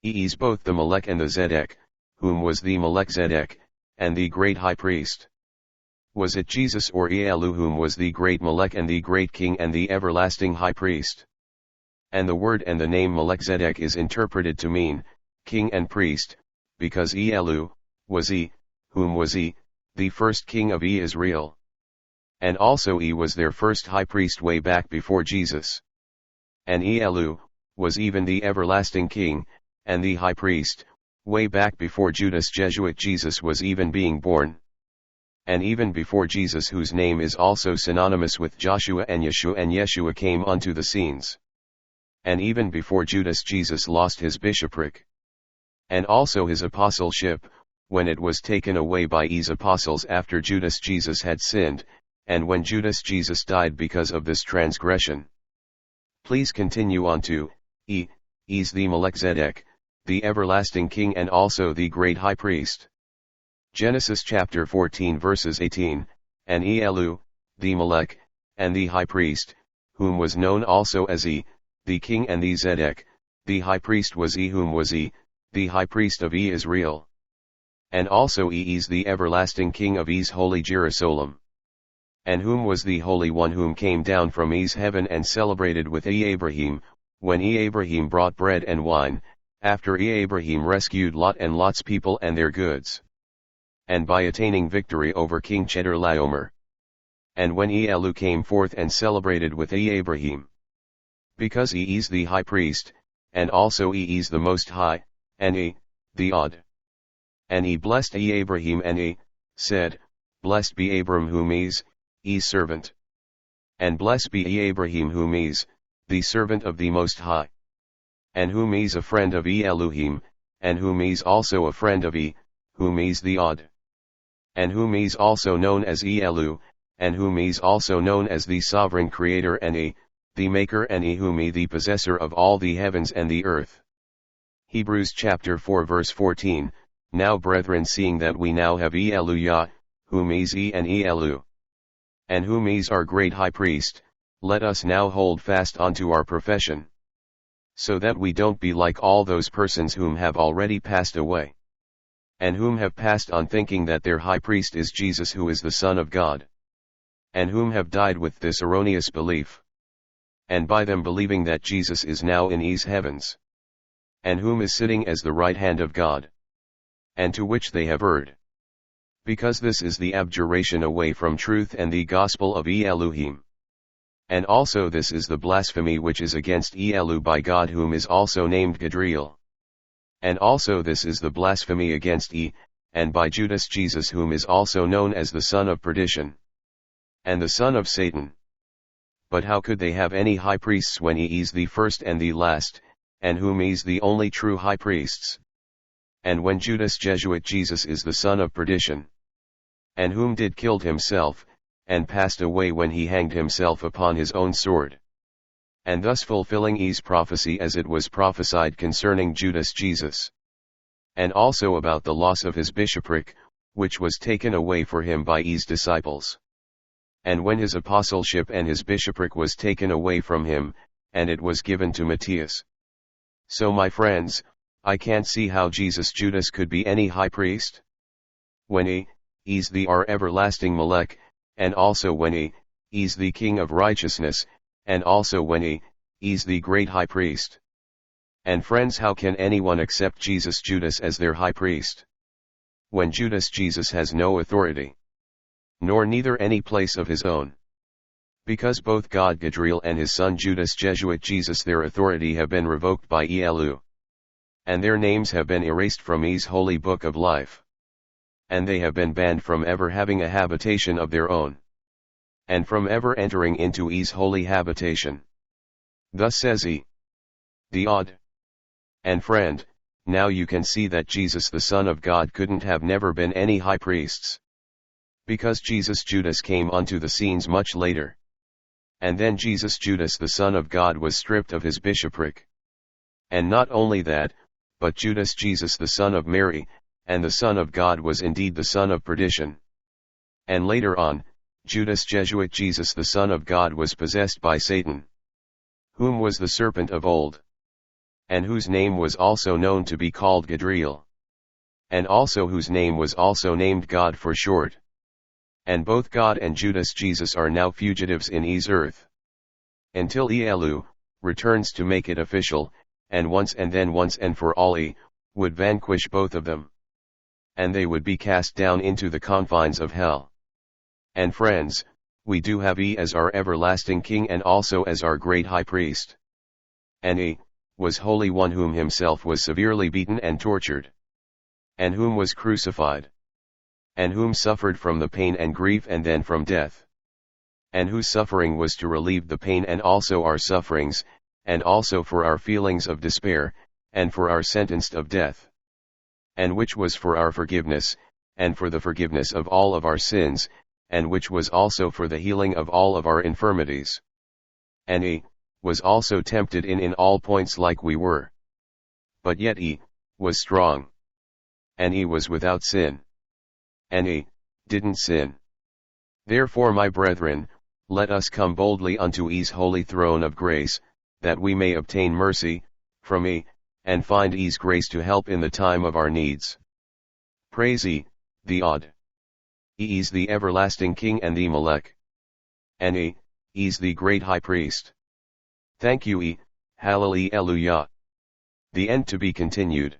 He is both the Melech and the Zedek, whom was Thee Melech'zedek, and the great high priest. Was it Jesus or Iy'ELU whom was the great Melech and the great king and the everlasting high priest? And the word and the name Melech'zedek is interpreted to mean, king and priest, because Iy'ELU, was he, whom was he, the first king of Israel. And also he was their first high priest way back before Jesus. And Iy'ELU, was even the everlasting king, and the high priest, way back before Judas Jesuit Jesus was even being born. And even before Jesus, whose name is also synonymous with Joshua and Yeshua came unto the scenes. And even before Judas Jesus lost his bishopric. And also his apostleship, when it was taken away by his apostles after Judas Jesus had sinned, and when Judas Jesus died because of this transgression. Please continue on to, is Thee Melech'zedek, the everlasting king and also the great high priest. Genesis chapter 14 verses 18, and Iy'ELU, the Melech, and the high priest, whom was known also as the king and the Zedek, the high priest was whom was the high priest of Israel. And also is the everlasting king of holy Jerusalem. And whom was the Holy One whom came down from heaven and celebrated with Abraham, when Abraham brought bread and wine, after Abraham rescued Lot and Lot's people and their goods. And by attaining victory over King Chedorlaomer. And when Iy'ELU came forth and celebrated with Abraham. Because he is the high priest, and also he is the most high, and the odd. And he blessed Abraham and said, Blessed be Abram whom is servant. And blessed be Abraham whom is the servant of the Most High. And whom is a friend of Elu'hymn, and whom is also a friend of whom is the odd. And whom is also known as Iy'ELU, and whom is also known as the sovereign creator and the maker and whom the possessor of all the heavens and the earth. Hebrews chapter 4 verse 14, Now brethren, seeing that we now have Iy'ELU Yah, whom is and Iy'ELU, and whom is our great high priest, let us now hold fast unto our profession. So that we don't be like all those persons whom have already passed away. And whom have passed on thinking that their high priest is Jesus, who is the Son of God. And whom have died with this erroneous belief. And by them believing that Jesus is now in his heavens. And whom is sitting as the right hand of God. And to which they have erred. Because this is the abjuration away from truth and the gospel of Elu'hymn. And also this is the blasphemy which is against Iy'ELU by God, whom is also named Gadriel. And also this is the blasphemy against and by Judas Jesus, whom is also known as the son of perdition. And the son of Satan. But how could they have any high priests when he is the first and the last, and whom is the only true high priests? And when Judas Jesuit Jesus is the son of perdition. And whom did killed himself, and passed away when he hanged himself upon his own sword. And thus fulfilling his prophecy as it was prophesied concerning Judas Jesus. And also about the loss of his bishopric, which was taken away for him by his disciples. And when his apostleship and his bishopric was taken away from him, and it was given to Matthias. So my friends, I can't see how Jesus Judas could be any high priest. When he's the our everlasting Melech, and also when he's the King of righteousness, and also when he's the great high priest. And friends, how can anyone accept Jesus Judas as their high priest? When Judas Jesus has no authority. Nor neither any place of his own. Because both God Gadriel and his son Judas Jesuit Jesus, their authority have been revoked by Iy'ELU. And their names have been erased from his holy book of life. And they have been banned from ever having a habitation of their own. And from ever entering into his holy habitation. Thus says the odd. And friend, now you can see that Jesus the Son of God couldn't have never been any high priests. Because Jesus Judas came unto the scenes much later. And then Jesus Judas the Son of God was stripped of his bishopric. And not only that, but Judas Jesus the son of Mary, and the Son of God was indeed the son of perdition. And later on, Judas Jesuit Jesus the Son of God was possessed by Satan. Whom was the serpent of old. and whose name was also known to be called Gadriel, and also whose name was also named God for short. And both God and Judas Jesus are now fugitives in E's earth, until Iy'ELU returns to make it official, and once and for all would vanquish both of them, and they would be cast down into the confines of hell. And friends, we do have as our everlasting King and also as our great High Priest. And was Holy One, whom himself was severely beaten and tortured, and whom was crucified, and whom suffered from the pain and grief and then from death, and whose suffering was to relieve the pain and also our sufferings, and also for our feelings of despair, and for our sentence of death, and which was for our forgiveness, and for the forgiveness of all of our sins, and which was also for the healing of all of our infirmities. And he was also tempted in all points like we were, but yet he was strong, and he was without sin, and he didn't sin. Therefore, my brethren, let us come boldly unto His holy throne of grace, that we may obtain mercy from He, and find His grace to help in the time of our needs. Praise He, the odd. He is the everlasting King and the Melech. And He is the great High Priest. Thank you, Hallelujah. The end to be continued.